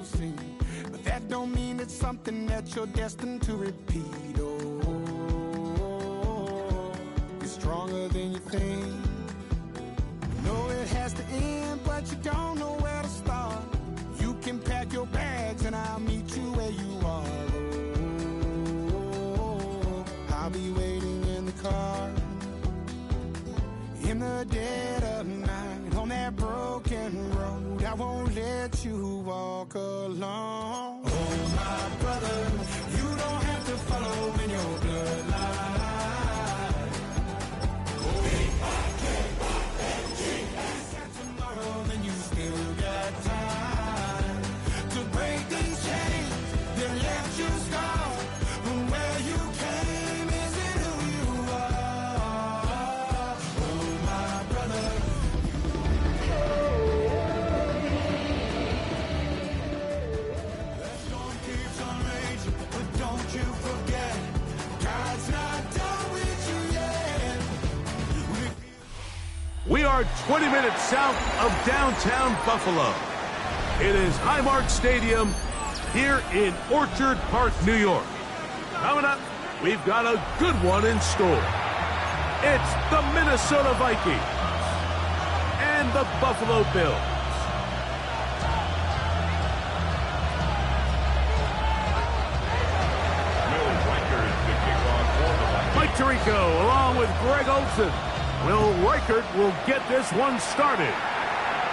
you've seen. But that don't mean it's something that you're destined to repeat. Oh, you're stronger than you think. You know it has to end, but you don't know where to start. You can pack your bags and I'll meet you where you are. Oh, I'll be waiting in the car. In the dead of night, on that broken road, I won't let you walk alone. Oh, my brother, you don't have to follow in your bloodline. Oh, H-I-K-Y-N-G. Tomorrow, then you still got time to break these chains that left you scarred. From where you came isn't who you are. Oh, my brother. The storm keeps on raging, but don't you forget, God's not done with you yet. We are 20 minutes south of downtown Buffalo. It is Highmark Stadium here in Orchard Park, New York. Coming up, we've got a good one in store. It's the Minnesota Vikings and the Buffalo Bills. Mike Tirico along with Greg Olson. Will Reichert will get this one started.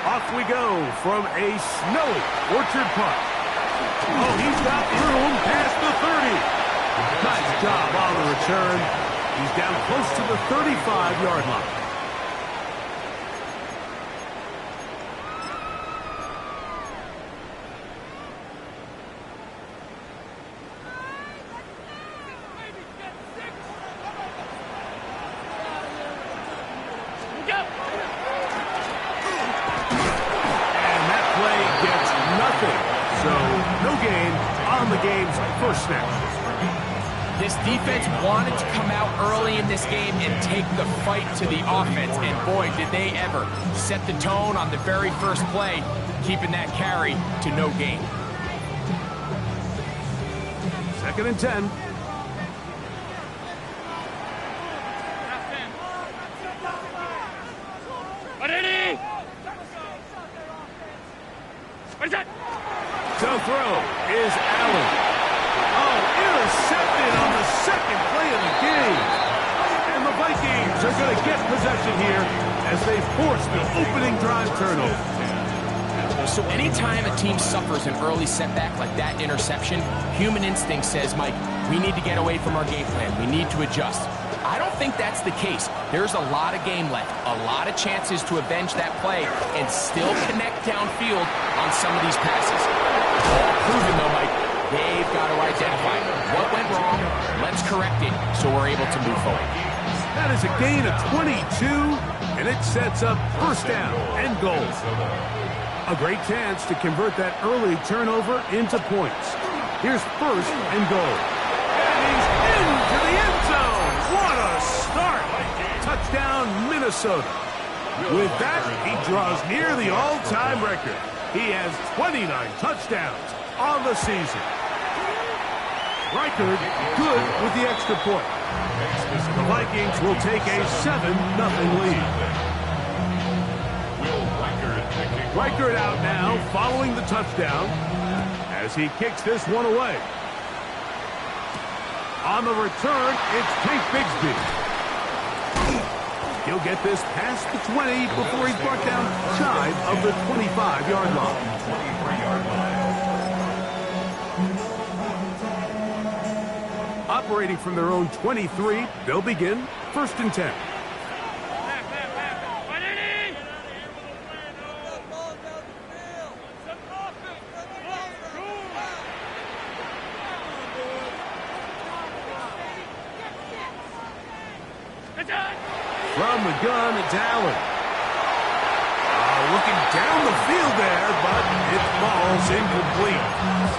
Off we go from a snowy Orchard Park. Oh, he's got room past the 30. Nice job on the return. He's down close to the 35-yard line. So, no gain on the game's first snap. This defense wanted to come out early in this game and take the fight to the offense, and boy, did they ever. Set the tone on the very first play, keeping that carry to no gain. 2nd and 10. To throw is Allen. Oh, intercepted on the second play of the game. And the Vikings are going to get possession here as they force the opening drive turnover. So anytime a team suffers an early setback like that interception, human instinct says, Mike, we need to get away from our game plan. We need to adjust. I don't think that's the case. There's a lot of game left, a lot of chances to avenge that play and still connect downfield on some of these passes. All proven, though, Mike, they've got to identify what went wrong, let's correct it so we're able to move forward. That is a gain of 22, and it sets up first down and goal. A great chance to convert that early turnover into points. Here's first and goal. And he's into the end zone. What a start. Touchdown, Minnesota. With that, he draws near the all-time record. He has 29 touchdowns on the season. Reichert good with the extra point. The Vikings will take a 7-0 lead. Reichert out now following the touchdown as he kicks this one away. On the return, it's Tank Bigsby. He'll get this past the 20 before he's brought down shy of the 25-yard line. Operating from their own 23, they'll begin 1st and 10. From the gun, it's Allen. Looking down the field there, but it falls incomplete.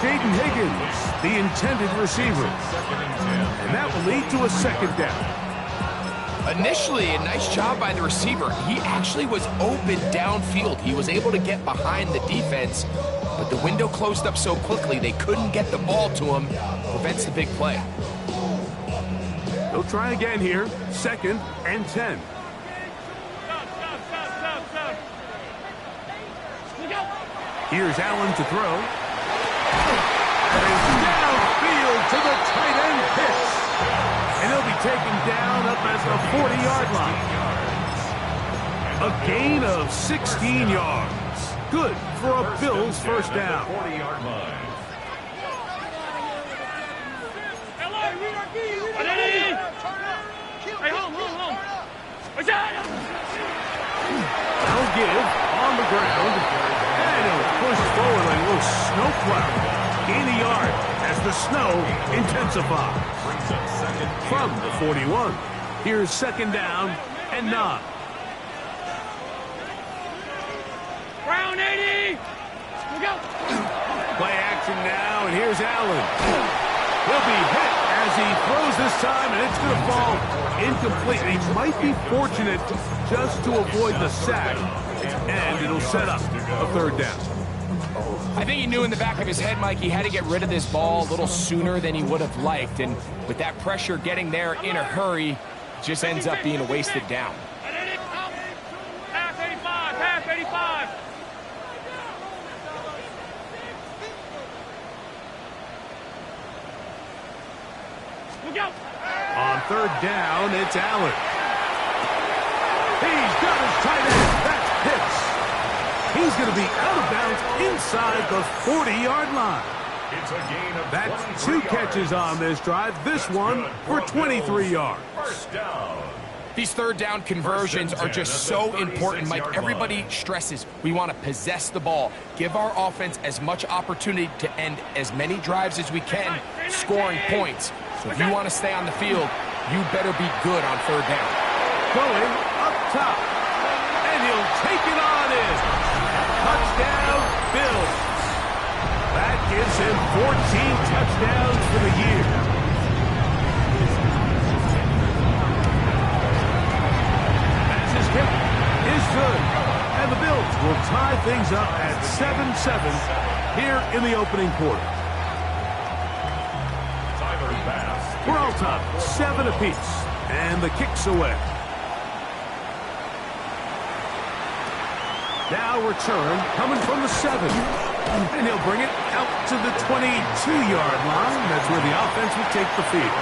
Jaden Higgins, the intended receiver. And that will lead to a 2nd down. Initially, a nice job by the receiver. He actually was open downfield. He was able to get behind the defense, but the window closed up so quickly they couldn't get the ball to him. Prevents the big play. They'll try again here. 2nd and 10. Here's Allen to throw. And downfield to the tight end pitch. And he'll be taken down up at the 40-yard line. A gain of 16 yards. Good for a Bills first down. 40-yard line. They'll give on the ground. And he'll push forward like a little snowplow. Gain a yard as the snow intensifies. From the 41. Here's 2nd down and 9. Brown 80. Play action now, and here's Allen. He'll be hit as he throws this time, and it's going to fall incomplete. He might be fortunate just to avoid the sack, and it'll set up a 3rd down. I think he knew in the back of his head, Mike, he had to get rid of this ball a little sooner than he would have liked. And with that pressure getting there in a hurry, just ends up being a wasted down. Pass 85, pass 85. Look out. On 3rd down, it's Allen. He's got his tight end. That's Pitts. He's going to be out of bounds inside the 40-yard line. It's a gain of That's 2 catches on this drive. This one for 23 yards. First down. These 3rd down conversions are just so important, Mike. Everybody stresses we want to possess the ball, give our offense as much opportunity to end as many drives as we can, scoring points. So if you want to stay on the field, you better be good on 3rd down. Going up top. And he'll take it on in. Touchdown, Bills. That gives him 14 touchdowns for the year. As his kick is good. And the Bills will tie things up at 7-7 here in the opening quarter. We're all tied, 7 apiece. And the kick's away. Now return coming from the 7. And he'll bring it out to the 22-yard line. That's where the offense will take the field.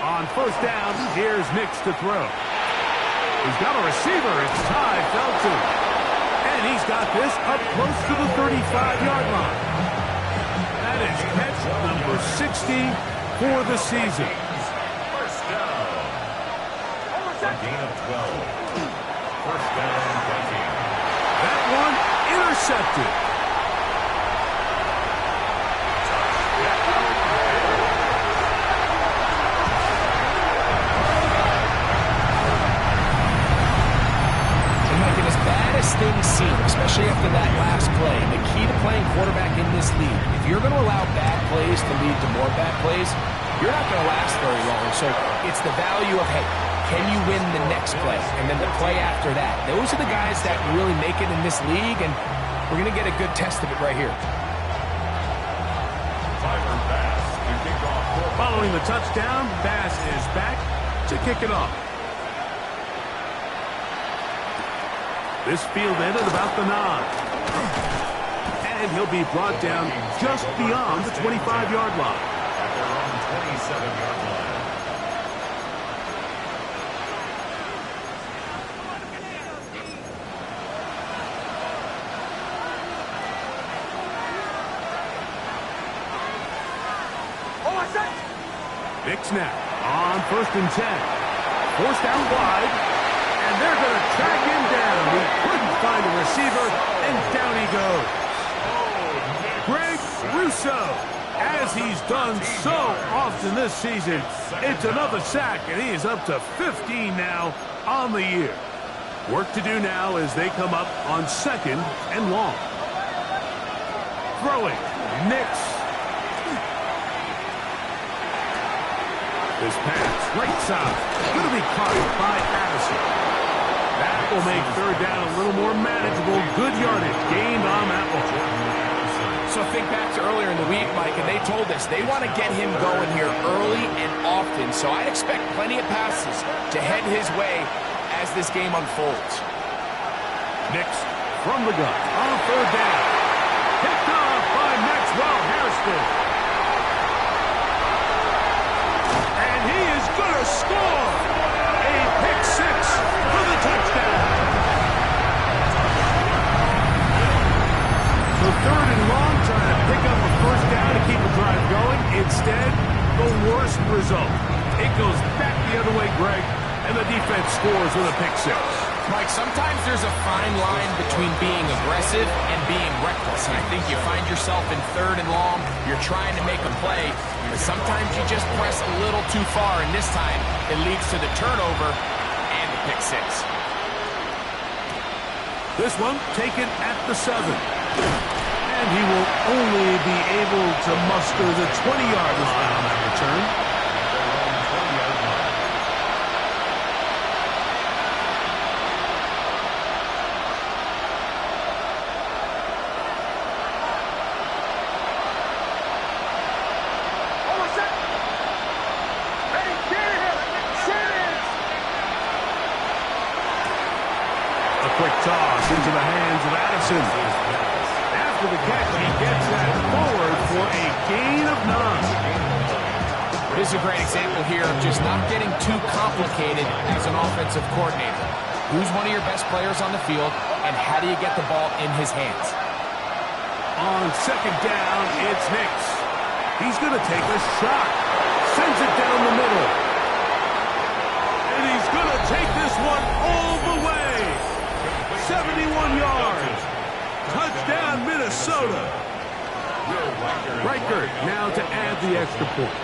On 1st down, here's Nix to throw. He's got a receiver. It's Ty Felton. And he's got this up close to the 35-yard line. That is catch number 60 for the season. First down. A gain of 12. First down, Viking. That one intercepted. Things seem, especially after that last play, the key to playing quarterback in this league, if you're going to allow bad plays to lead to more bad plays, you're not going to last very long. So it's the value of, hey, can you win the next play? And then the play after that. Those are the guys that really make it in this league, and we're going to get a good test of it right here. Following the touchdown, Bass is back to kick it off. This field ended about the 9. And he'll be brought down just beyond the 25-yard line. At their own 27-yard line. Big snap on 1st and 10. Forced out wide. And they're going to track him down. He couldn't find a receiver, and down he goes. Greg Russo, as he's done so often this season, it's another sack, and he is up to 15 now on the year. Work to do now as they come up on 2nd and long. Throwing, Nix. This pass, right side, going to be caught by Addison. That will make 3rd down a little more manageable. Good yardage gained on that one. So think back to earlier in the week, Mike, and they told us they want to get him going here early and often. So I expect plenty of passes to head his way as this game unfolds. Next, from the gun, on 3rd down. Picked off by Maxwell Harrison. And he is going to score. A pick 6 for the touchdown. So 3rd and long, trying to pick up a 1st down to keep the drive going. Instead, the worst result. It goes back the other way, Greg, and the defense scores with a pick 6. Mike, sometimes there's a fine line between being aggressive and being reckless. And I think you find yourself in 3rd and long, you're trying to make a play, but sometimes you just press a little too far, and this time it leads to the turnover and the pick 6. This one taken at the 7. And he will only be able to muster the 20-yard line on that return. Quick toss into the hands of Addison. After the catch, he gets that forward for a gain of 9. This is a great example here of just not getting too complicated as an offensive coordinator. Who's one of your best players on the field, and how do you get the ball in his hands? On 2nd down, it's Nix. He's going to take a shot. Sends it down the middle. And he's going to take this one all the way. 71 yards. Touchdown, Minnesota. Reichert now to add the extra point.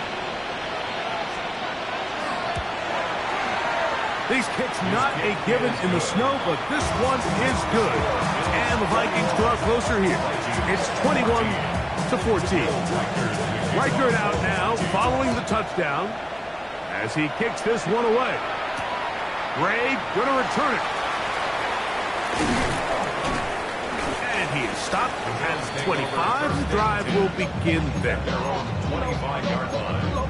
These kicks not a given in the snow, but this one is good. And the Vikings draw closer here. It's 21-14. Reichert out now following the touchdown as he kicks this one away. Gray going to return it. And he is stopped at 25. The drive will begin there. Their own 25-yard line.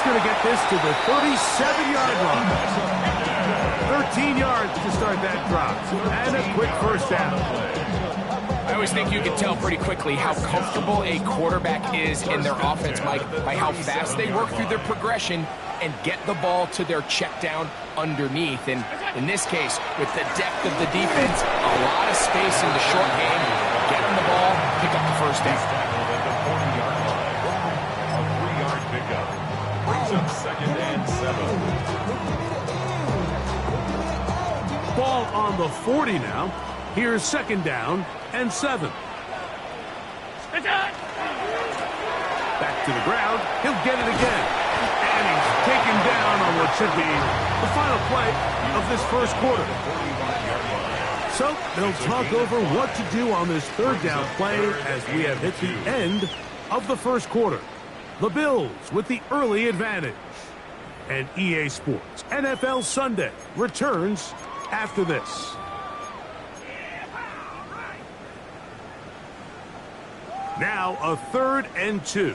Going to get this to the 37-yard line. 13 yards to start that drop. And a quick 1st down. I always think you can tell pretty quickly how comfortable a quarterback is in their offense, Mike, by how fast they work through their progression and get the ball to their check down underneath. And in this case, with the depth of the defense, a lot of space in the short game, get them the ball, pick up the 1st down. At the 40-yard line. A 3-yard pickup. Brings up 2nd and 7. Ball on the 40 now. Here's 2nd down and 7. Back to the ground. He'll get it again. And he's taken down on what should be the final play of this 1st quarter. So they'll talk over what to do on this 3rd down play as we have hit the end of the 1st quarter. The Bills with the early advantage. And EA Sports NFL Sunday returns after this. Now a 3rd and 2.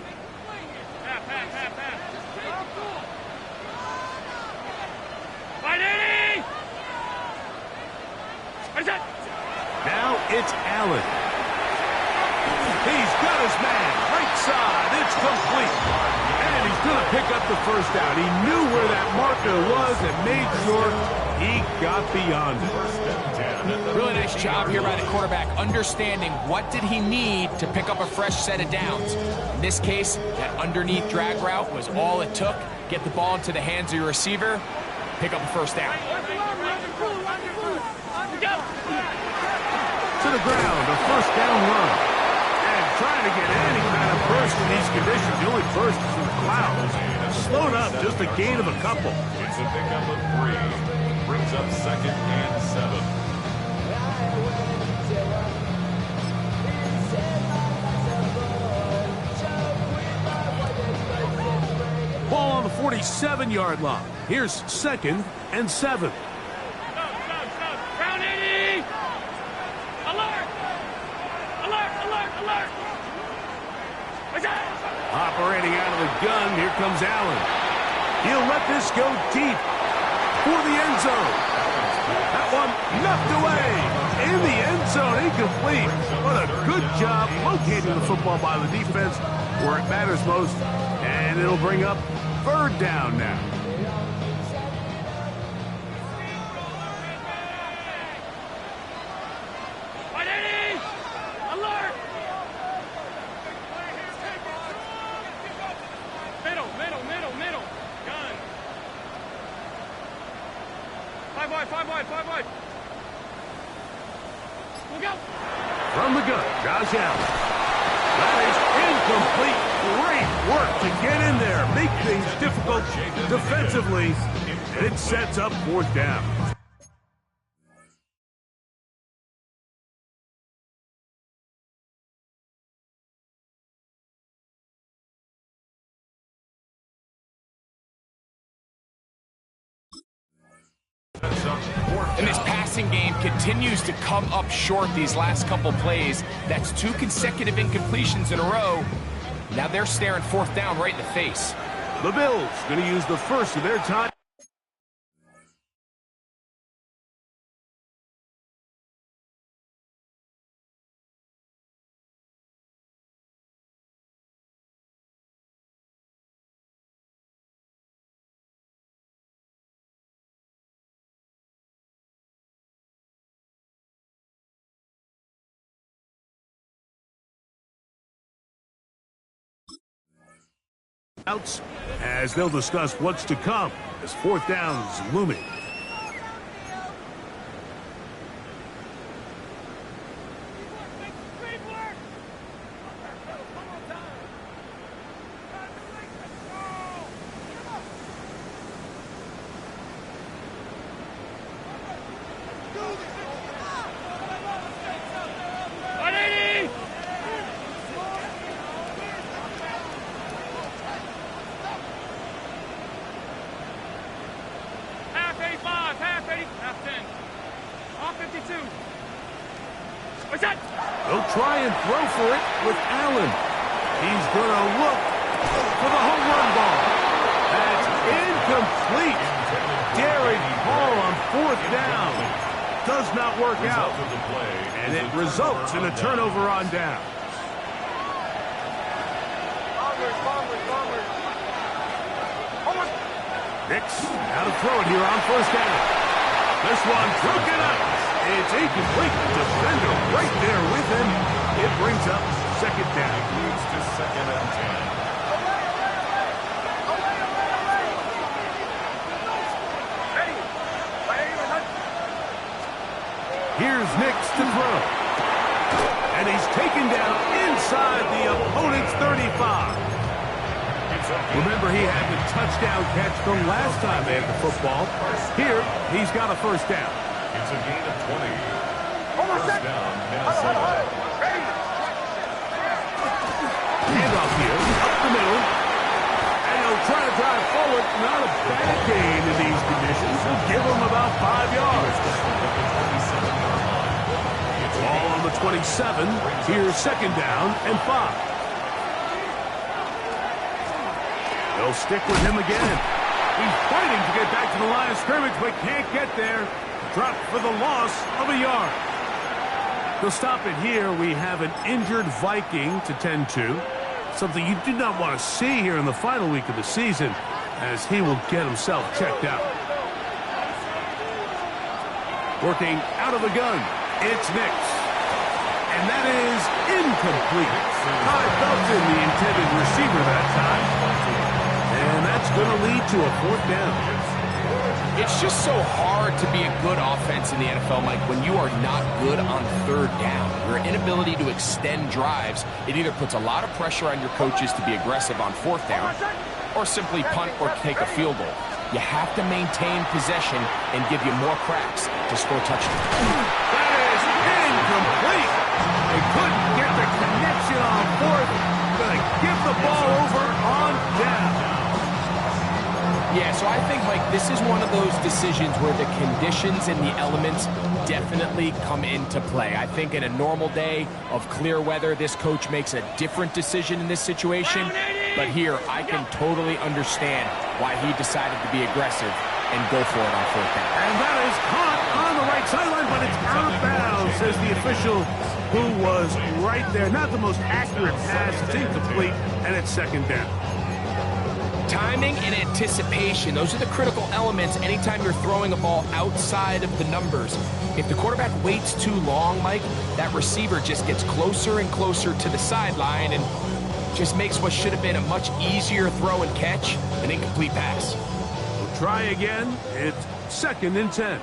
Now it's Allen. He's got his man. Right side. It's complete. And he's going to pick up the first down. He knew where that marker was and made sure he got beyond it. Really nice job here by the quarterback, understanding what did he need to pick up a fresh set of downs. In this case, that underneath drag route was all it took. Get the ball into the hands of your receiver, pick up a first down. To the ground, a first down run. And trying to get any kind of burst in these conditions. The only burst is in the clouds. Slowed up, just a gain of a couple. It's a pickup of 3. Brings up 2nd and 7. Ball on the 47-yard line. Here's 2nd and 7. Round 80! Alert! Alert, alert, alert! What's that? Operating out of the gun, here comes Allen. He'll let this go deep for the end zone. That one knocked away in the end zone, incomplete. What a good job locating the football by the defense where it matters most. And it'll bring up 3rd down now. Five wide. Look out. From the gun, Josh Allen. That is incomplete. Great work to get in there, make things difficult defensively, and it sets up 4th down. And this passing game continues to come up short these last couple plays. That's 2 consecutive incompletions in a row. Now they're staring 4th down right in the face. The Bills going to use the first of their time. As they'll discuss what's to come as 4th down is looming. They'll try and throw for it with Allen. He's going to look for the home run ball. That's incomplete. Derek Hall on 4th down. Does not work out. And it results in a turnover on down. Nix now to throw it here on 1st down. This one broken up. It's incomplete. Defender right there with him. It brings up 2nd down. Moves to 2nd and 10. Here's Nix to throw. And he's taken down inside the opponent's 35. Remember, he had the touchdown catch the last time they had the football. Here, he's got a 1st down. It's a gain of 20. First down, Minnesota. Handoff here, up the middle. And he'll try to drive forward. Not a bad gain in these conditions. We'll give him about 5 yards. Ball on the 27. Here's 2nd down and 5. They'll stick with him again. He's fighting to get back to the line of scrimmage, but can't get there. Dropped for the loss of a yard. They'll stop it here. We have an injured Viking to tend to. Something you do not want to see here in the final week of the season, as he will get himself checked out. Working out of the gun, it's Nix. And that is incomplete. Ty Belton, the intended receiver that time. And that's going to lead to a 4th down. It's just so hard to be a good offense in the NFL, Mike, when you are not good on 3rd down. Your inability to extend drives, it either puts a lot of pressure on your coaches to be aggressive on 4th down or simply punt or take a field goal. You have to maintain possession and give you more cracks to score touchdowns. That is incomplete. They couldn't get the connection on 4th. Going to give the ball over on down. Yeah, so I think, Mike, this is one of those decisions where the conditions and the elements definitely come into play. I think in a normal day of clear weather, this coach makes a different decision in this situation. But here, I can totally understand why he decided to be aggressive and go for it on 4th down. And that is caught on the right sideline, but it's out of bounds, says the official who was right there. Not the most accurate pass. It's incomplete, and it's 2nd down. Timing and anticipation, those are the critical elements anytime you're throwing a ball outside of the numbers. If the quarterback waits too long, Mike, that receiver just gets closer and closer to the sideline and just makes what should have been a much easier throw and catch an incomplete pass. We'll try again. It's 2nd and 10.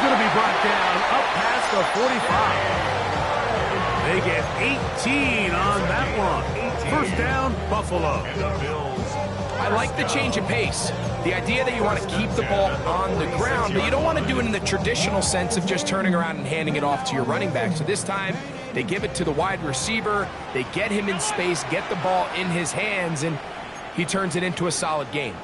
Going to be brought down up past the 45. They get 18 on that one. 1st down, Buffalo. I like the change of pace. The idea that you want to keep the ball on the ground, but you don't want to do it in the traditional sense of just turning around and handing it off to your running back. So this time, they give it to the wide receiver. They get him in space, get the ball in his hands, and he turns it into a solid game.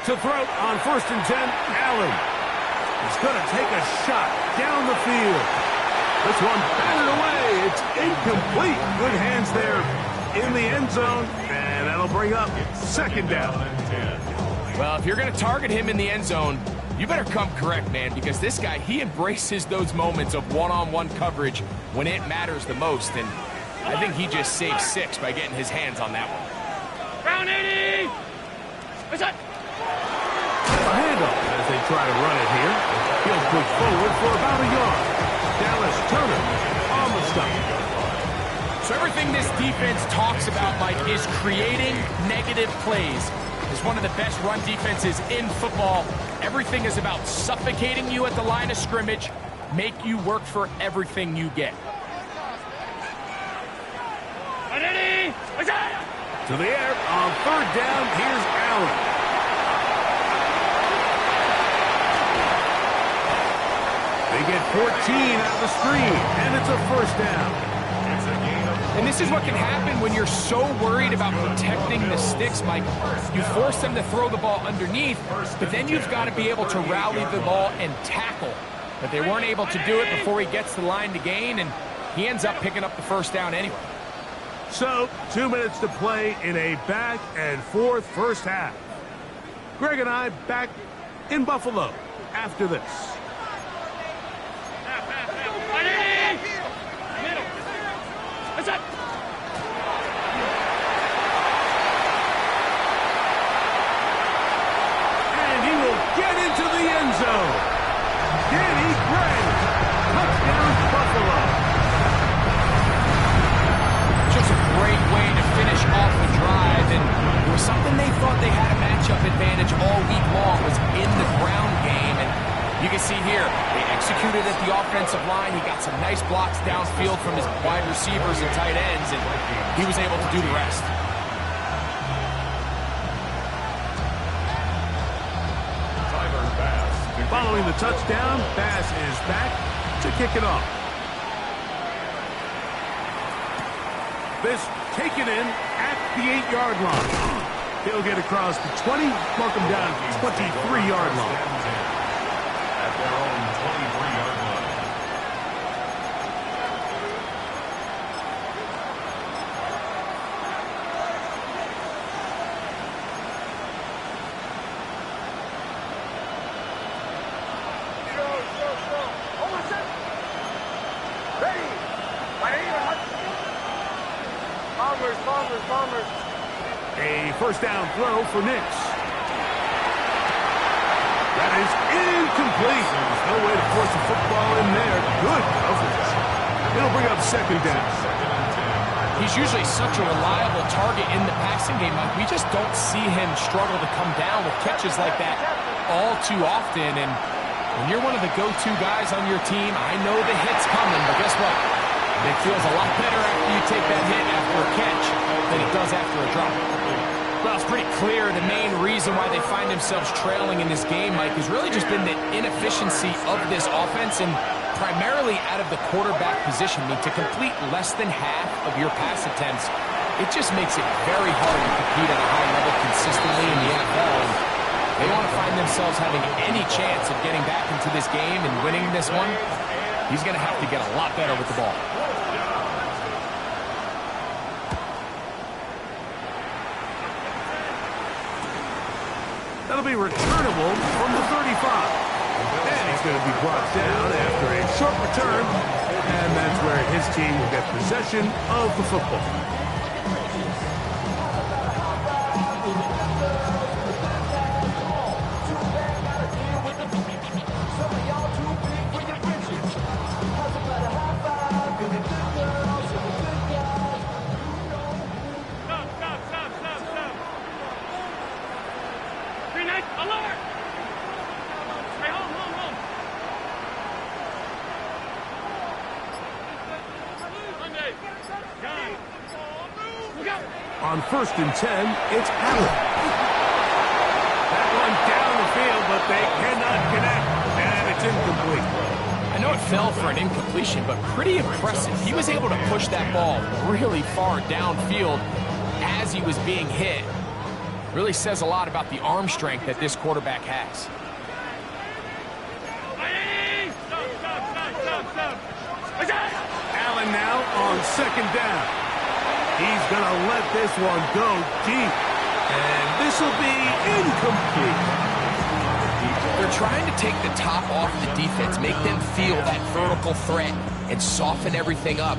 To throw on 1st and 10, Allen. He's going to take a shot down the field. This one batted away. It's incomplete. Good hands there in the end zone, and that'll bring up 2nd down. Well, if you're going to target him in the end zone, you better come correct, man, because this guy, he embraces those moments of one-on-one coverage when it matters the most, and I think he just saved 6 by getting his hands on that one. Round 80! What's that? A handoff as they try to run it here. He'll push forward for about a yard. Dallas Turner on the stop. So everything this defense talks about, Mike, is creating negative plays. It's one of the best run defenses in football. Everything is about suffocating you at the line of scrimmage, make you work for everything you get. To the air on 3rd down, here's Allen. They get 14 out of the screen, and it's a 1st down. And this is what can happen when you're so worried about protecting the sticks, Mike. You force them to throw the ball underneath, but then you've got to be able to rally the ball and tackle. But they weren't able to do it before he gets the line to gain, and he ends up picking up the 1st down anyway. So, 2 minutes to play in a back-and-forth 1st half. Greg and I back in Buffalo after this. And he will get into the end zone. Danny Gray, touchdown Buffalo. Just a great way to finish off the drive, and it was something they thought they had a matchup advantage all week long, was in the ground game, and you can see here, they executed at the offensive line. He got some nice blocks downfield from his wide receivers and tight ends, and he was able to do the rest. Following the touchdown, Bass is back to kick it off. This taken in at the 8-yard line. He'll get across the 20, mark him down at the 23-yard line. At their own 23-yard line. A first down throw for Nix. That is incomplete. There's no way to force the football in there. Good coverage. It'll bring up second down. He's usually such a reliable target in the passing game, Mike. We just don't see him struggle to come down with catches like that all too often. And when you're one of the go-to guys on your team, I know the hit's coming, but guess what? It feels a lot better after you take that hit after a catch than it does after a drop. Well, it's pretty clear the main reason why they find themselves trailing in this game, Mike, has really just been the inefficiency of this offense and primarily out of the quarterback position. I mean, to complete less than half of your pass attempts, it just makes it very hard to compete at a high level consistently in the NFL. And they want to find themselves having any chance of getting back into this game and winning this one. He's going to have to get a lot better with the ball. That'll be returnable from the 35. And he's going to be brought down after a short return. And that's where his team will get possession of the football. On 1st and 10, it's Allen. That one down the field, but they cannot connect, and it's incomplete. I know it fell for an incompletion, but pretty impressive. He was able to push that ball really far downfield as he was being hit. Really says a lot about the arm strength that this quarterback has. Allen now on 2nd down. He's going to let this one go deep. And this will be incomplete. They're trying to take the top off the defense, make them feel that vertical threat, and soften everything up.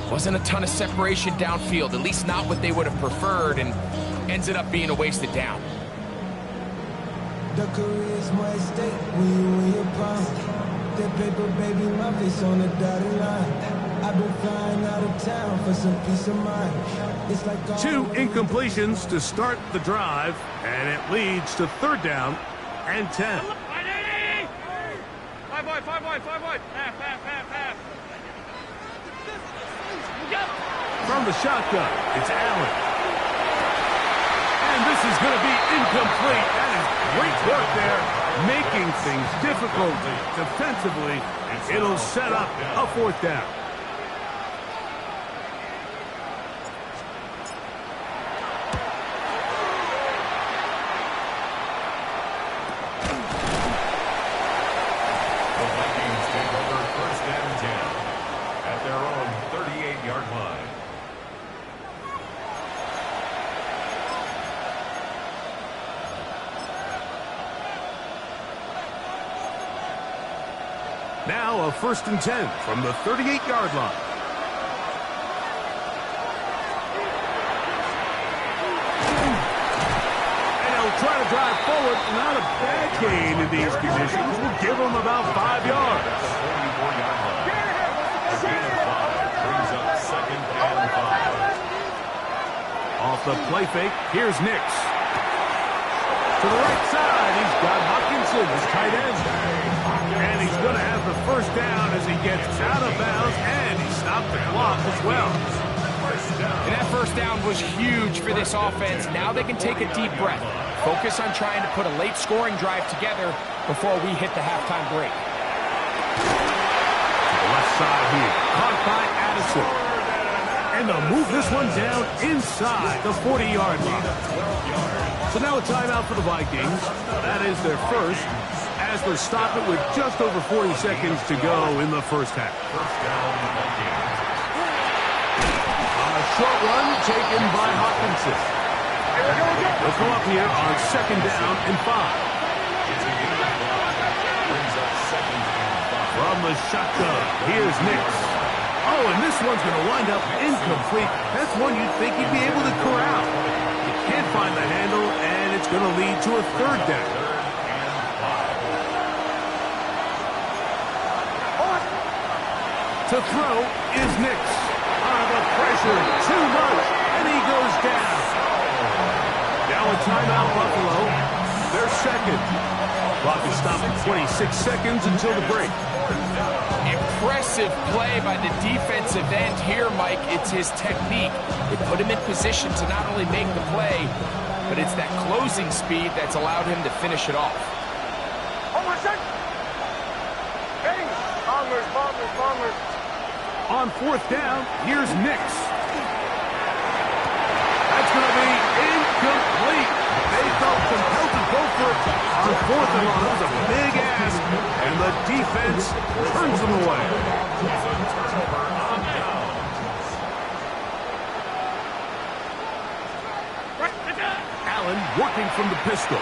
Wasn't a ton of separation downfield, at least not what they would have preferred, and ends up being a wasted down. The career's my stake when you win your prime. That paper, baby, my face on the dotted line. I've been flying out of town for some peace of mind. It's like 2 incompletions to start the drive, and it leads to 3rd down and 10. 5 wide. Half. From the shotgun, it's Allen. And this is going to be incomplete. That is great work there, making things difficult defensively. It'll set up a 4th down. Now a 1st and 10 from the 38-yard line. And he'll try to drive forward. Not a bad gain in these conditions. We'll give him about 5 yards. Brings up 2nd and 5. Off the play fake, here's Nix. To the right side, he's got Hawkinson, his tight end. And he's going to have the 1st down as he gets out of bounds, and he stopped the clock as well. And that 1st down was huge for this offense. Now they can take a deep breath. Focus on trying to put a late scoring drive together before we hit the halftime break. To the left side here, caught by Addison. And they'll move this one down inside the 40-yard line. So now a timeout for the Vikings. That is their first, as they're stopping with just over 40 seconds to go in the 1st half. A short run taken by Hawkinson. They'll come up here on 2nd down and 5. From the shotgun, here's Nix. Oh, and this one's going to wind up incomplete. That's one you'd think he'd be able to corral. He can't find the handle, and it's going to lead to a third down. To throw is Nix. The pressure, too much, and he goes down. Now a timeout, Buffalo. They're second. Clock is stopped at 26 seconds until the break. Impressive play by the defensive end here, Mike. It's his technique. It put him in position to not only make the play, but it's that closing speed that's allowed him to finish it off. On fourth down, here's Nix. That's going to be incomplete. They felt compelled to go for it on fourth and long. That was a big ask, and the defense turns them away. Allen working from the pistol.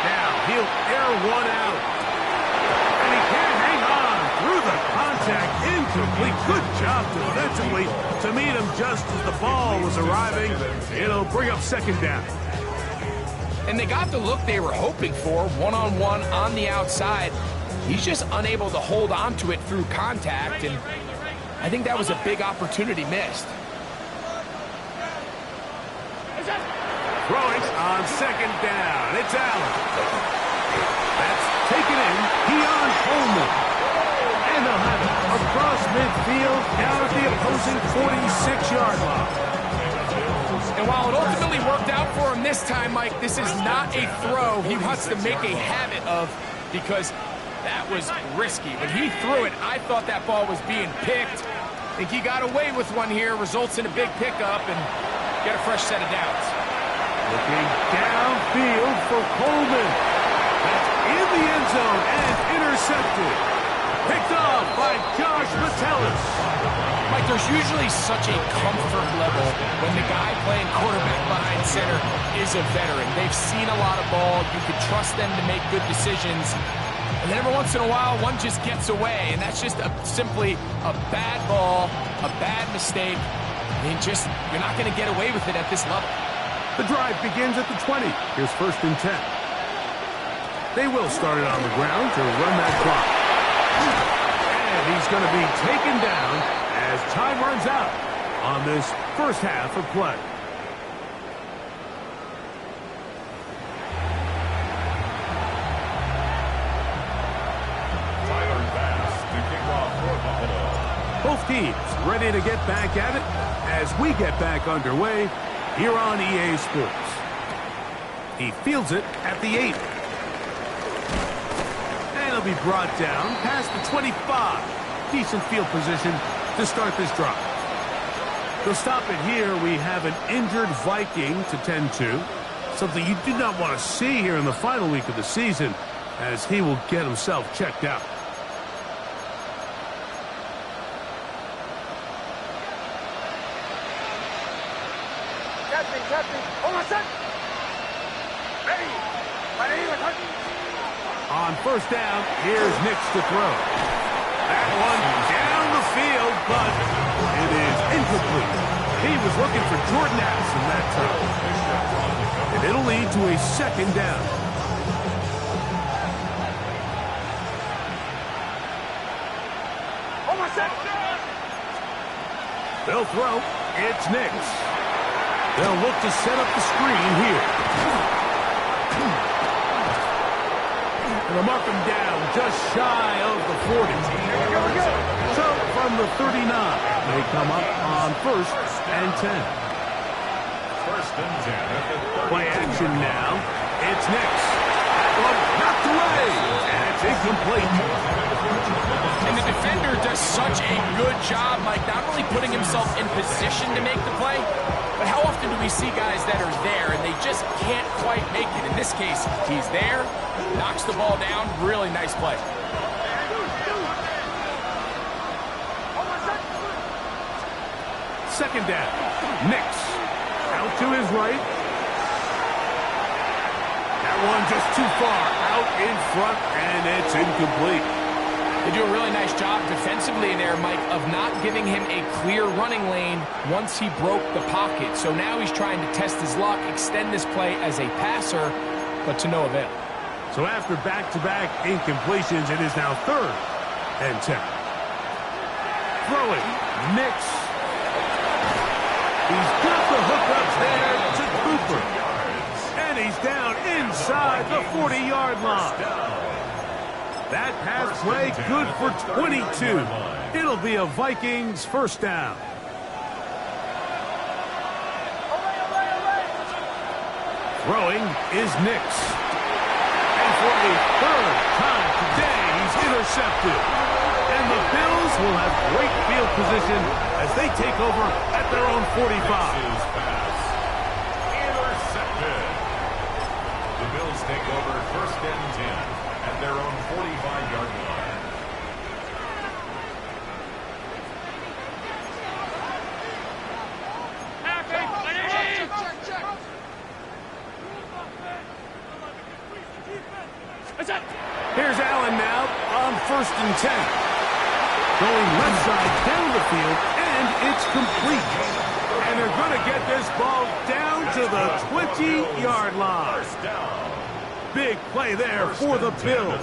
Now he'll air one out. And he can't hang on through the contact. Incomplete. Good job defensively to meet him just as the ball was arriving. It'll bring up second down. And they got the look they were hoping for, one-on-one on the outside. He's just unable to hold on to it through contact, and I think that was a big opportunity missed. Throwing on second down. It's Allen. That's taken in. Keon Coleman. And they'll have it across midfield down at the opposing 46-yard line. And while it ultimately worked out for him this time, Mike, this is not a throw he wants to make a habit of, because that was risky. When he threw it, I thought that ball was being picked. I think he got away with one here, results in a big pickup, and get a fresh set of downs. Looking downfield for Coleman. That's in the end zone and intercepted. Picked off by Josh Metellus. Mike, there's usually such a comfort level when the guy playing quarterback behind center is a veteran. They've seen a lot of ball. You can trust them to make good decisions. And then every once in a while, one just gets away. And that's just simply a bad ball, a bad mistake. I mean, you're not going to get away with it at this level. The drive begins at the 20. Here's first and 10. They will start it on the ground to run that clock. And he's going to be taken down as time runs out on this first half of play. Both teams ready to get back at it as we get back underway here on EA Sports. He fields it at the 8. And he'll be brought down past the 25. Decent field position to start this drive. To stop it here, we have an injured Viking to tend to. Something you do not want to see here in the final week of the season, as he will get himself checked out. On first down, here's Nix to throw. That one down the field, but it is incomplete. He was looking for Jordan Addison that time. And it'll lead to a second down. They'll throw. It's Nix. They'll look to set up the screen here. And they'll mark him down just shy of the 40. So from the 39, they come up on first and 10. First and 10. Play action now. It's Nix. That one knocked away. And it's incomplete. And the defender does such a good job, Mike, not only putting himself in position to make the play, but how often do we see guys that are there and they just can't quite make it? In this case, he's there, knocks the ball down, really nice play. Second down. Nix. Out to his right. That one just too far. Out in front, and it's incomplete. They do a really nice job defensively there, Mike, of not giving him a clear running lane once he broke the pocket. So now he's trying to test his luck, extend this play as a passer, but to no avail. So after back-to-back incompletions, it is now 3rd and 10. Throwing, Nix. He's got the hookups there to Cooper. And he's down inside the 40-yard line. That pass play good for 22. It'll be a Vikings first down. Throwing is Nix. And for a 3rd time today, he's intercepted. And the Bills will have great field position as they take over at their own 45. Intercepted. The Bills take over 1st and 10 at their own 45-yard line. Here's Allen now on 1st and 10. Going left side down the field, and it's complete. And they're going to get this ball down to the 20-yard line. Big play there for the Bills.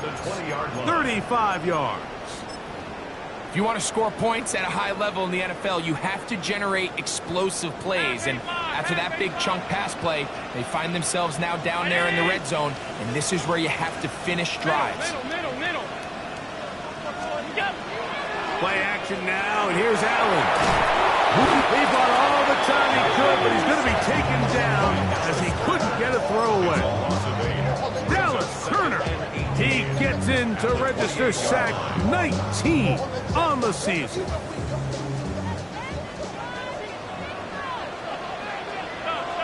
35 yards. If you want to score points at a high level in the NFL, you have to generate explosive plays. And after that big chunk pass play, they find themselves now down there in the red zone. And this is where you have to finish drives. Middle. Play action now, and here's Allen. He bought all the time he could, but he's going to be taken down as he couldn't get a throwaway. Dallas Turner, he gets in to register sack 19 on the season. Stop.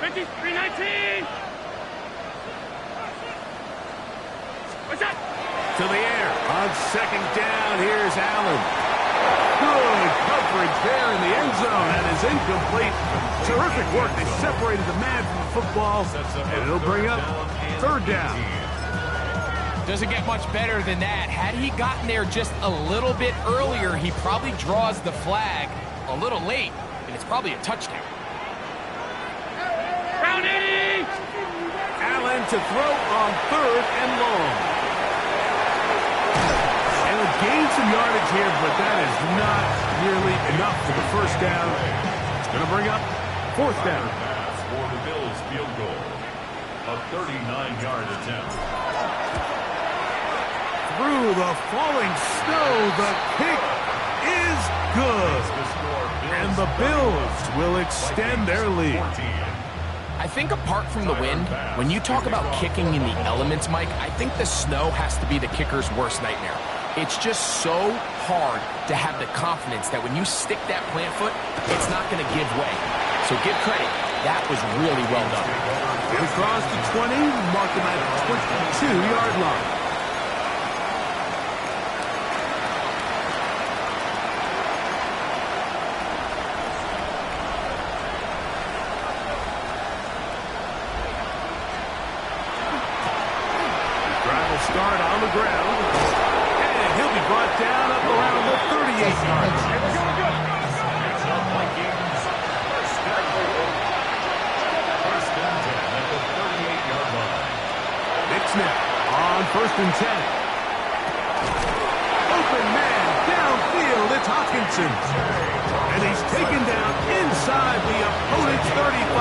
53-19. What's that? To the air on 2nd down. Here's Allen. Good coverage there in the end zone, and is incomplete. Terrific work. They separated the man from the football, and it'll bring up 3rd down. Doesn't get much better than that. Had he gotten there just a little bit earlier, he probably draws the flag a little late, and it's probably a touchdown. Round 80. Allen to throw on 3rd and long. And we'll gain some yardage here, but that is not nearly enough for the 1st down. It's going to bring up 4th down. Pass for the Bills field goal. A 39-yard attempt. Through the falling snow, the kick is good. And the Bills will extend their lead. I think apart from the wind, when you talk about kicking in the elements, Mike, I think the snow has to be the kicker's worst nightmare. It's just so hard to have the confidence that when you stick that plant foot, it's not going to give way. So give credit. That was really well done. And across the 20, mark him at 22-yard line. Start on the ground, and he'll be brought down up around the 38-yard line. First and 10 at the 38-yard line. Nick Smith on 1st and 10. Open man downfield, it's Hawkinson. And he's taken down inside the opponent's 35.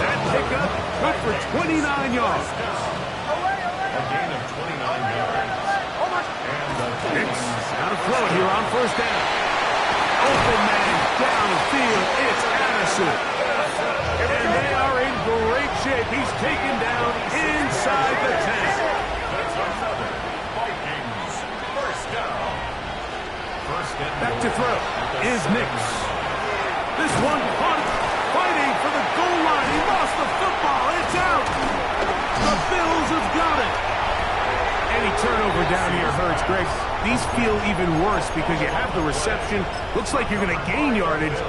That pickup good for 29 yards. A gain of 29 yards. And Nix out of throw it here on 1st down. Open man downfield, it's Addison. And they are in great shape. He's taken down inside the 10. that's another Vikings first down. First and Back to goal throw at the is Nix. This one caught fighting for the goal line. He lost the football. It's out. The Bills have got it. Any turnover down here hurts, Greg. These feel even worse because you have the reception. Looks like you're going to gain yardage.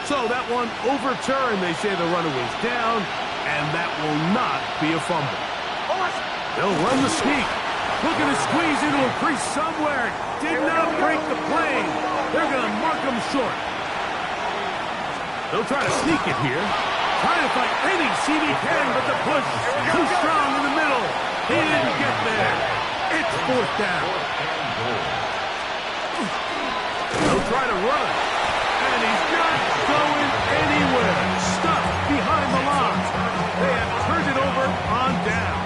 So that one overturned. They say the runner was down, and that will not be a fumble. They'll run the sneak. Looking to squeeze into a crease somewhere. Did not break the plane. They're going to mark him short. They'll try to sneak it here. Trying to find any seam he can, but the push too strong in the middle. He didn't get there. It's fourth down. They'll try to run. And he's not going anywhere. Stuck behind the line. They have turned it over on down.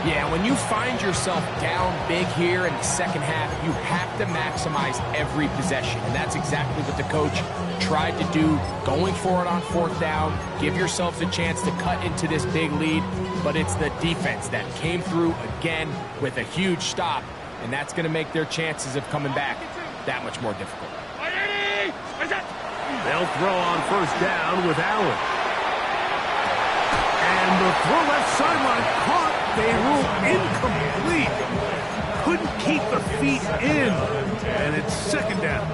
Yeah, when you find yourself down big here in the second half, you have to maximize every possession. And that's exactly what the coach tried to do, going for it on fourth down. Give yourselves a chance to cut into this big lead. But it's the defense that came through again with a huge stop. And that's going to make their chances of coming back that much more difficult. They'll throw on first down with Allen. And the throw left sideline caught. They rule incomplete. Couldn't keep the feet in. And it's second down.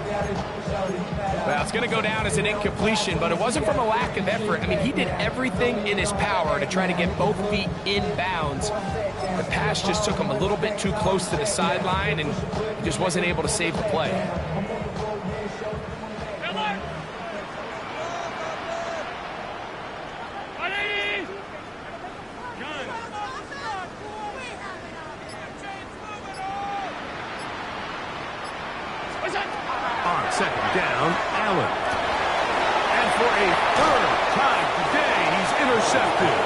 Well, it's going to go down as an incompletion, but it wasn't from a lack of effort. I mean, he did everything in his power to try to get both feet in bounds. The pass just took him a little bit too close to the sideline, and he just wasn't able to save the play. On second down, Allen. And for a third time today, he's intercepted.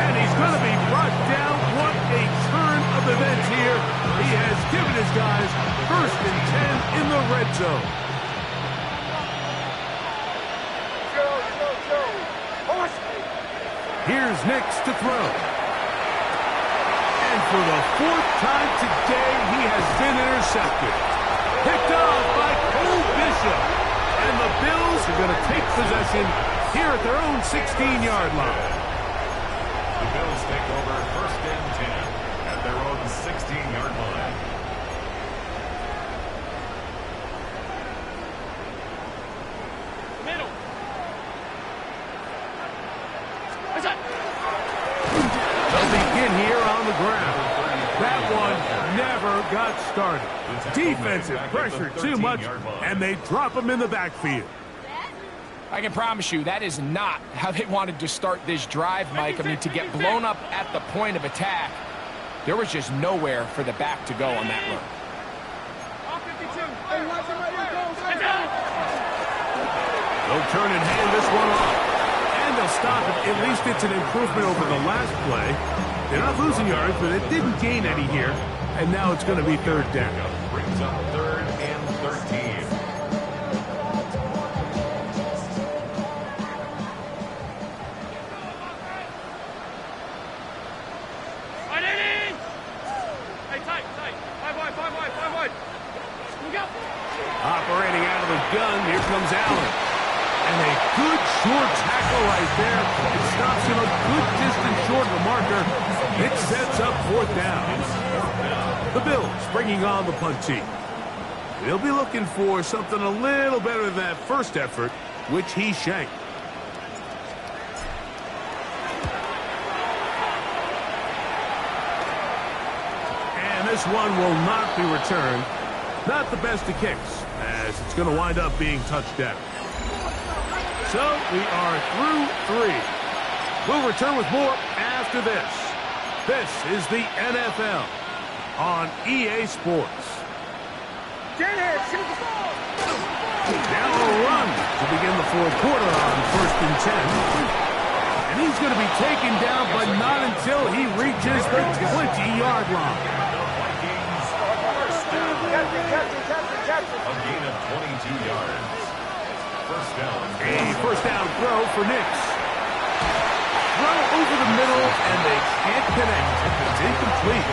And he's going to be brought down. What a turn of events here. He has given his guys first and 10 in the red zone. Here's Nix to throw. And for the fourth time today, he has been intercepted. Picked off by Cole Bishop. And the Bills are going to take possession here at their own 16-yard line. The Bills take over first and 10 at their own 16-yard line. Middle. They'll begin here on the ground. That one never got started. Defensive pressure too much, and they drop him in the backfield. I can promise you that is not how they wanted to start this drive, Mike. I mean, to get blown up at the point of attack, there was just nowhere for the back to go on that run. They'll turn and hand this one off. And they'll stop it. At least it's an improvement over the last play. They're not losing yards, but it didn't gain any here. And now it's going to be third down. Brings up third and 13. Operating out of the gun, here comes Allen. And a good short tackle right there. It stops him a good distance short of the marker. It sets up fourth down. The Bills bringing on the punt team. They'll be looking for something a little better than that first effort, which he shanked. And this one will not be returned. Not the best of kicks, as it's going to wind up being touchdown. So we are through three. We'll return with more after this. This is the NFL on EA Sports. Now a run to begin the fourth quarter on first and 10. And he's going to be taken down, but not until he reaches the 20-yard line. A gain of 22 yards. First down. A first down throw for Nix. Throw over the middle, and they can't connect. It's incomplete.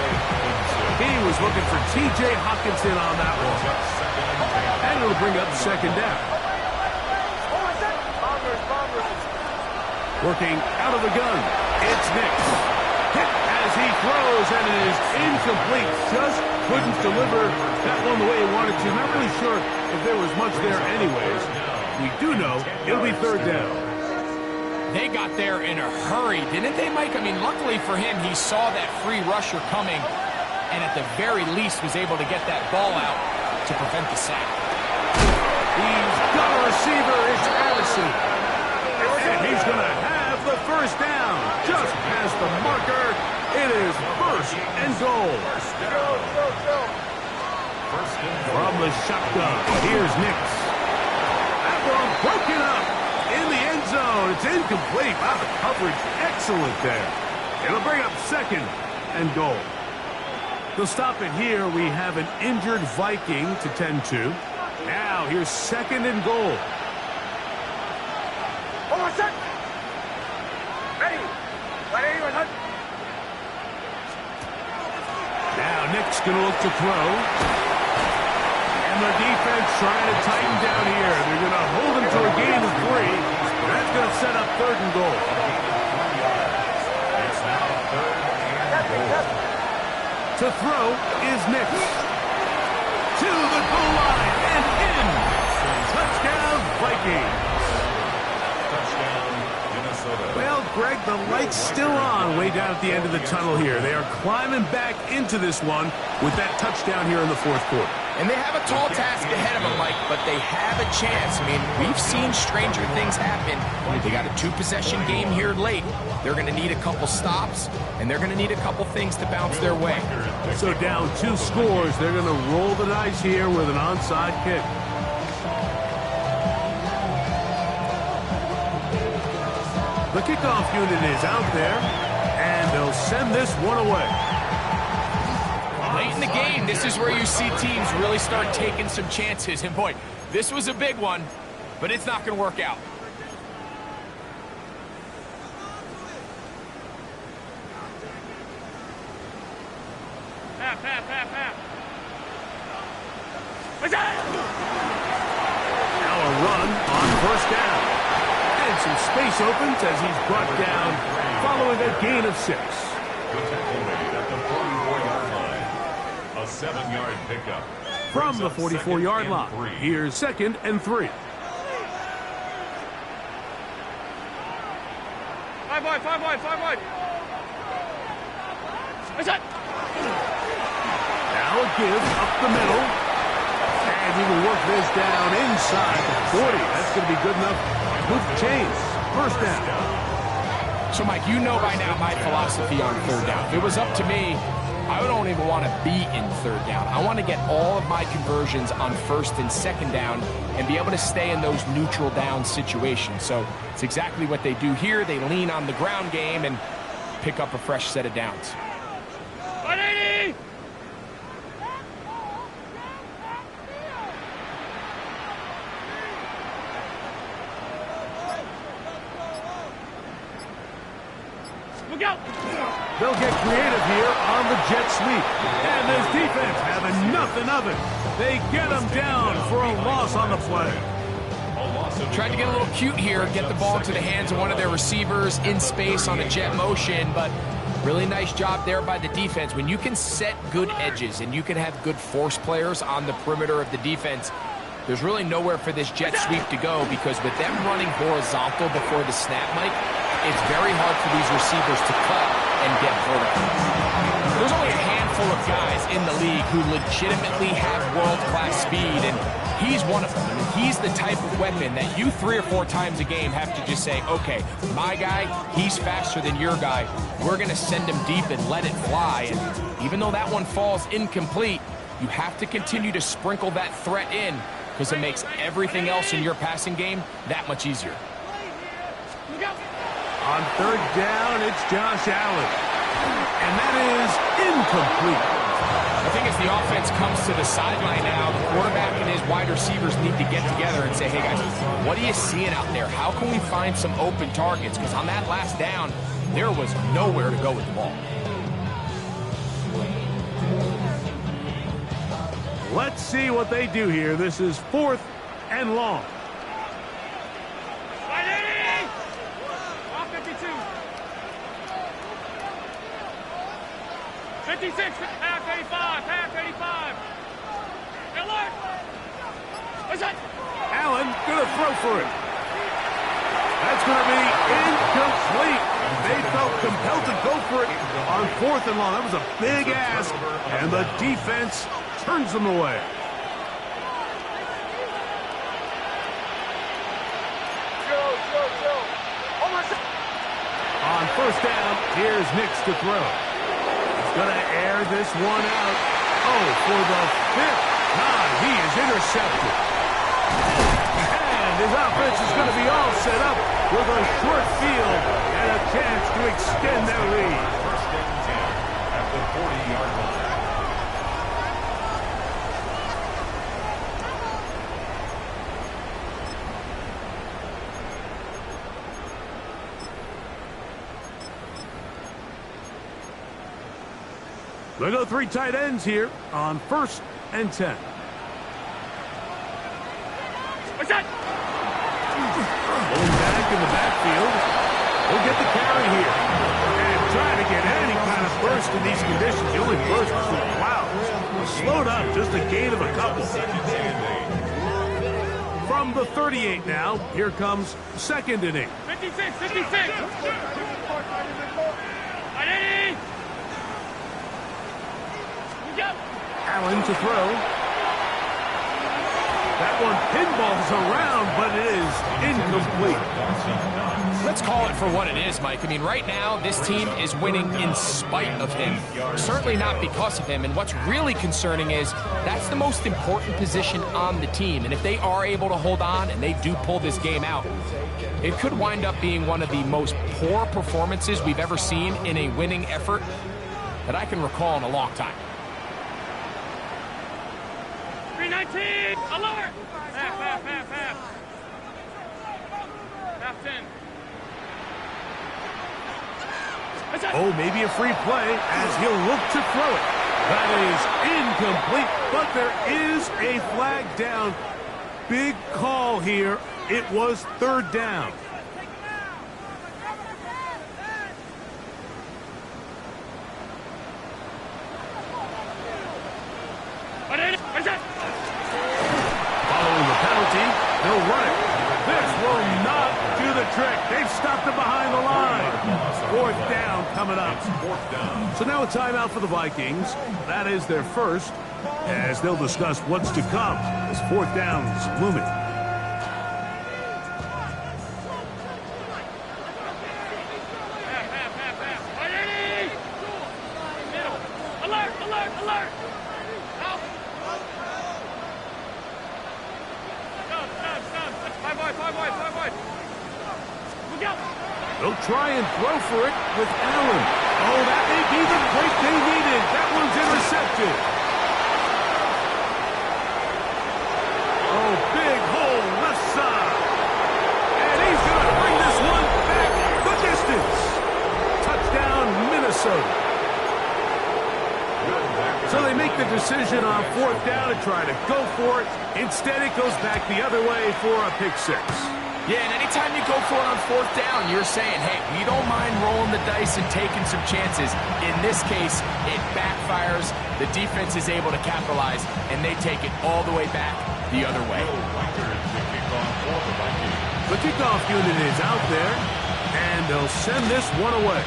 He was looking for T.J. Hockenson on that one. And it'll bring up second down. Working out of the gun. It's Nix. Hit as he throws, and it is incomplete. Just couldn't deliver that one the way he wanted to. Not really sure if there was much there anyways. we do know it'll be third down. They got there in a hurry, didn't they, Mike? I mean, luckily for him, he saw that free rusher coming and at the very least was able to get that ball out to prevent the sack. He's got a receiver. It's Addison. And he's going to have the first down. Just past the marker. It is first and goal. From the shotgun, here's Nix. That one broken up in the end zone. It's incomplete. Wow, the coverage excellent there. It'll bring up second and goal. They'll stop it here. We have an injured Viking to tend to. Now, here's second and goal. Hold on, set. Ready. Ready, ready. Now, Nick's going to look to throw. And the defense trying to tighten down here. They're going to hold him to a gain of 3. That's going to set up third and goal. It's now third and goal. To throw is Nick. To the goal line and in. Touchdown, Vikings. Touchdown, Minnesota. Well, Greg, the light's still on way down at the end of the tunnel here. They are climbing back into this one with that touchdown here in the fourth quarter. And they have a tall task ahead of them, Mike, but they have a chance. I mean, we've seen stranger things happen. They got a 2-possession game here late. They're going to need a couple stops, and they're going to need a couple things to bounce their way. So down 2 scores, they're going to roll the dice here with an onside kick. The kickoff unit is out there, and they'll send this one away. Late in the game, this is where you see teams really start taking some chances. And boy, this was a big one, but it's not going to work out. Half. Now a run on first down. And some space opens as he's brought down following a gain of 6. The tackle made at the 44-yard line. A 7-yard pickup. From the 44-yard line, here's second and 3. Five wide. What's that? Now a give up the middle. And he will work this down inside the 40. That's going to be good enough. Move the chains. First down. So, Mike, you know by now my philosophy on third down. If it was up to me, I don't even want to be in third down. I want to get all of my conversions on first and second down and be able to stay in those neutral down situations. So it's exactly what they do here. They lean on the ground game and pick up a fresh set of downs. 180! Look out! They'll get creative here on the jet sweep. And this defense having nothing of it. They get them down for a loss on the play. Tried to get a little cute here, get the ball into the hands of one of their receivers in space on a jet motion, but really nice job there by the defense. When you can set good edges and you can have good force players on the perimeter of the defense, there's really nowhere for this jet sweep to go, because with them running horizontal before the snap, Mike, it's very hard for these receivers to cut and get vertical. There's only a handful of guys in the league who legitimately have world-class speed, and he's one of them. I mean, he's the type of weapon that you 3 or 4 times a game have to just say, okay, my guy, he's faster than your guy. We're going to send him deep and let it fly. And even though that one falls incomplete, you have to continue to sprinkle that threat in, because it makes everything else in your passing game that much easier. On third down, it's Josh Allen. And that is incomplete. I think as the offense comes to the sideline now, the quarterback and his wide receivers need to get together and say, hey guys, what are you seeing out there? How can we find some open targets? Because on that last down, there was nowhere to go with the ball. Let's see what they do here. This is 4th and long. 56, half 85. Alert! What's that? Allen gonna throw for it. That's going to be incomplete. They felt compelled to go for it on 4th and long. That was a big ask, and the defense turns them away. On 1st down, here's Nix to throw. He's going to air this one out. Oh, for the 5th time, he is intercepted. And his offense is going to be all set up with a short field and a chance to extend their lead. 1st and 10 at the 40-yard line. They go 3 tight ends here on 1st and 10. What's that? Going back in the backfield. He'll get the carry here. And trying to get any kind of burst in these conditions. The only burst is through clouds. Slowed up, just a gain of a couple. From the 38 now, here comes 2nd and 8. 56, 56. Ready? Allen to throw. That one pinballs around, but it is incomplete. Let's call it for what it is, Mike. I mean, right now, this team is winning in spite of him. Certainly not because of him. And what's really concerning is that's the most important position on the team. And if they are able to hold on and they do pull this game out, it could wind up being one of the most poor performances we've ever seen in a winning effort that I can recall in a long time. 319, alert! Half. Half 10. Oh, maybe a free play as he'll look to throw it. That is incomplete, but there is a flag down. Big call here. It was 3rd down. Following the penalty, they'll run it. This will not do the trick. They've stopped it behind the line. 4th down coming up. So now a timeout for the Vikings. That is their first, as they'll discuss what's to come as 4th down's looming. Alert! Five wide. Look out! They'll try and throw for it with Allen. Oh, that may be the break they needed. That one's intercepted. Oh, big hole left side. And he's going to bring this one back the distance. Touchdown, Minnesota. So they make the decision on 4th down to try to go for it. Instead, it goes back the other way for a pick 6. Yeah, and anytime you go for it on 4th down, you're saying, hey, we don't mind rolling the dice and taking some chances. In this case, it backfires. The defense is able to capitalize, and they take it all the way back the other way. The kickoff unit is out there, and they'll send this one away.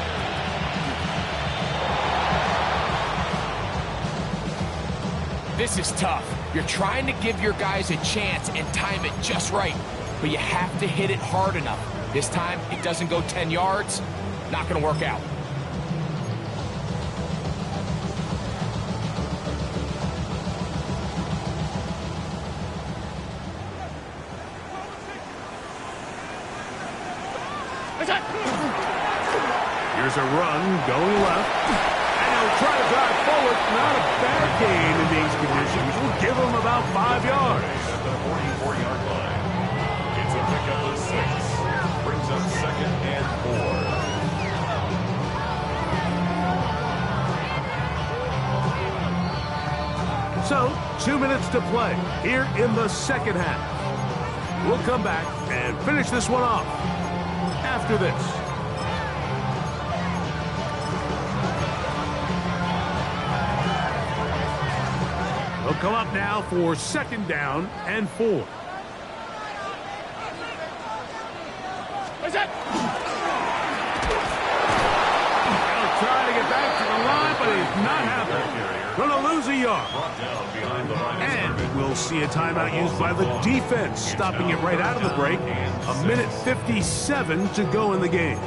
This is tough. You're trying to give your guys a chance and time it just right, but you have to hit it hard enough. This time, it doesn't go 10 yards. Not going to work out. Here's a run going left. And he'll try to drive forward. Not a bad gain in these conditions. We'll give him about 5 yards. At the 44-yard line. It's a pickup of 6. Brings up 2nd and 4. So, 2 minutes to play here in the second half. We'll come back and finish this one off after this. They'll come up now for 2nd down and 4. They'll try to get back to the line, but it's not happening. Going to lose a yard. And we'll see a timeout used by the defense, stopping it right out of the break. 1:57 to go in the game.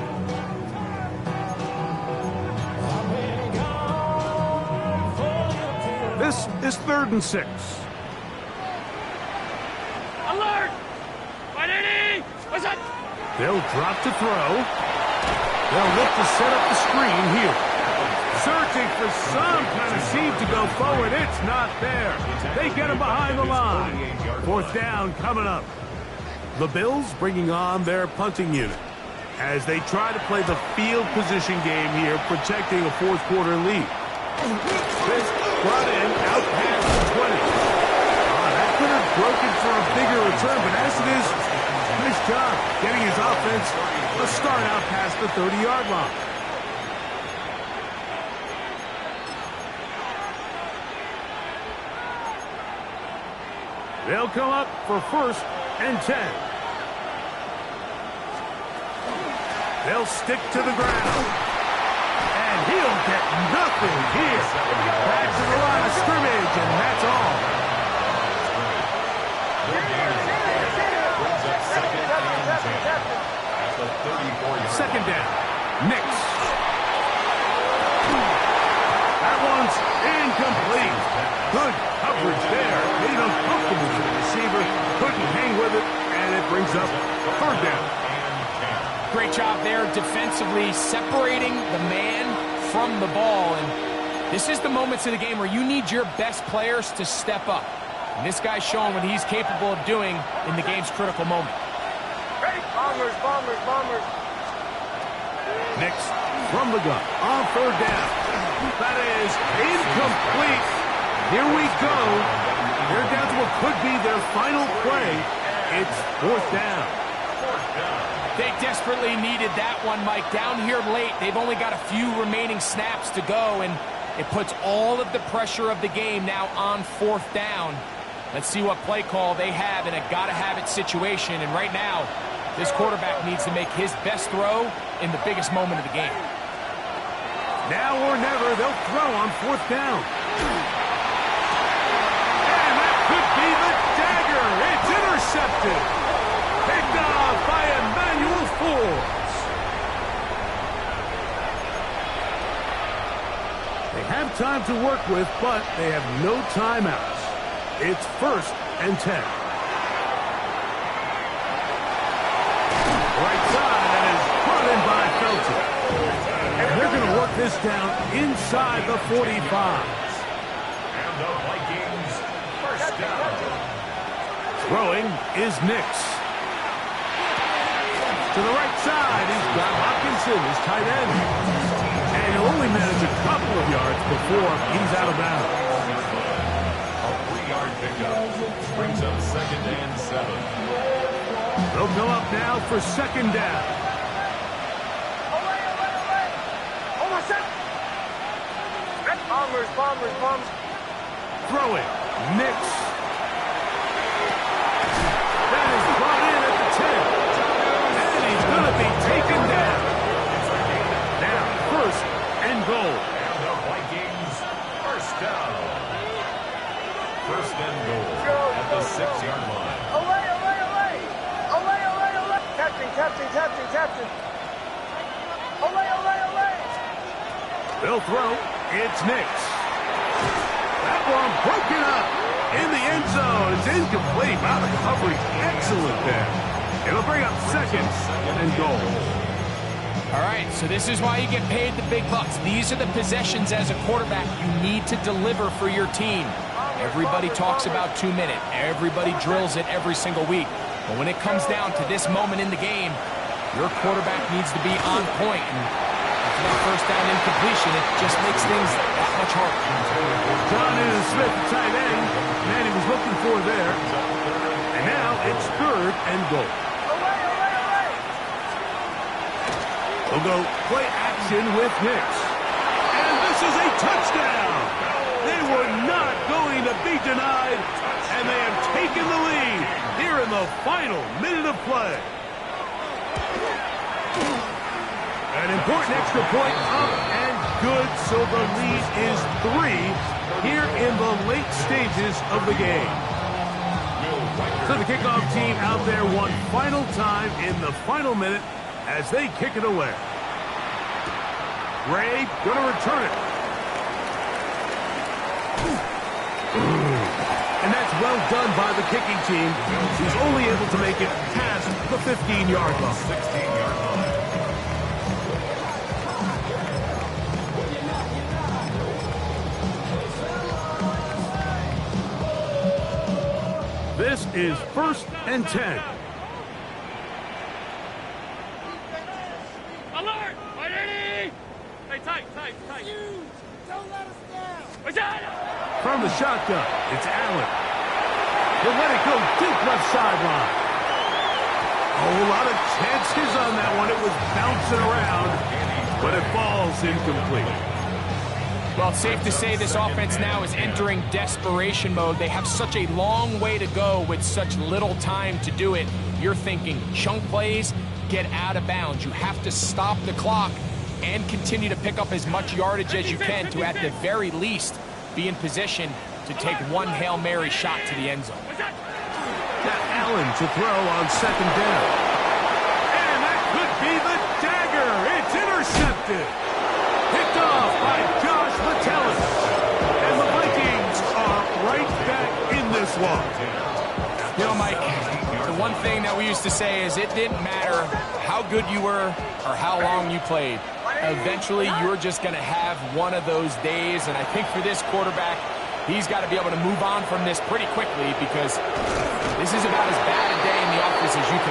This is 3rd and 6. Alert! 180! What's up? They'll drop to throw. They'll look to set up the screen here. Searching for some kind of seam to go forward. It's not there. They get him behind the line. 4th down coming up. The Bills bringing on their punting unit as they try to play the field position game here, protecting a 4th quarter lead. This brought in out past the 20. That could have broken for a bigger return, but as it is, nice job getting his offense a start out past the 30-yard line. They'll come up for 1st and 10. They'll stick to the ground. And he'll get nothing here. Back to the line of scrimmage, and that's all. Second down. Nix. That one's incomplete. Good coverage there. Made uncomfortable for the receiver. Couldn't hang with it, and it brings up 3rd down. Great job there defensively, separating the man from the ball. And this is the moments of the game where you need your best players to step up. And this guy's showing what he's capable of doing in the game's critical moment. Ready? Bombers, bombers, bombers. Nix from the gun on 3rd down. That is incomplete. Here we go. They're down to what could be their final play. It's 4th down. They desperately needed that one, Mike. Down here late, they've only got a few remaining snaps to go, and it puts all of the pressure of the game now on 4th down. Let's see what play call they have in a gotta-have-it situation. And right now, this quarterback needs to make his best throw in the biggest moment of the game. Now or never, they'll throw on 4th down. And that could be the dagger. It's intercepted. Picked off by Emmanuel Forbes. They have time to work with, but they have no timeouts. It's 1st and 10. Right side, and is brought in by Felton. And they're going to work this down inside the 45. And the Vikings, 1st down. Throwing is Nix. To the right side, he's got Hopkinson, his tight end. And he'll only manage a couple of yards before he's out of bounds. A 3-yard pickup brings up 2nd and 7. They'll go up now for 2nd down. Hold on, set. Bombers, bombers, bombers. Throwing, Nix. That is brought in at the 10. And he's going to be taken down. Now, 1st and goal. And the Vikings, 1st down. 1st and goal at the 6-yard line. Away, away, away. Away, away, away. Captain, captain, captain, captain. Away, away, away. They'll throw. It's Nix. That one broken up in the end zone. It's incomplete. Wow, the coverage excellent there. It'll bring up 2nd and goal. All right, so this is why you get paid the big bucks. These are the possessions as a quarterback you need to deliver for your team. Everybody talks about 2-minute. Everybody drills it every single week. But when it comes down to this moment in the game, your quarterback needs to be on point. And after that 1st down incompletion, it just makes things that much harder. John Smith, the tight end, man he was looking for there. And now it's 3rd and goal. Away, away, away. They'll go play action with Nix. And this is a touchdown. They were not going to be denied, and they have taken the lead here in the final minute of play. An important extra point up and good, so the lead is 3 here in the late stages of the game. So the kickoff team out there one final time in the final minute as they kick it away. Ray going to return it. And that's well done by the kicking team. He's only able to make it past the 15-yard line. 16-yard line. This is 1st and 10. Alert! Ready! Hey, tight. Don't let us down. From the shotgun, it's Allen. He'll let it go deep left sideline. A whole lot of chances on that one. It was bouncing around, but it falls incomplete. Well, it's safe to say this offense now is entering desperation mode. They have such a long way to go with such little time to do it. You're thinking chunk plays, get out of bounds. You have to stop the clock and continue to pick up as much yardage as you can to, at the very least, be in position to take one Hail Mary shot to the end zone. Now Allen to throw on 2nd down. And that could be the dagger. It's intercepted. Picked off by Josh Metellus. And the Vikings are right back in this one. You know, Mike, the one thing that we used to say is it didn't matter how good you were or how long you played. Eventually, you're just going to have one of those days. And I think for this quarterback, he's got to be able to move on from this pretty quickly because this is about as bad a day in the office as you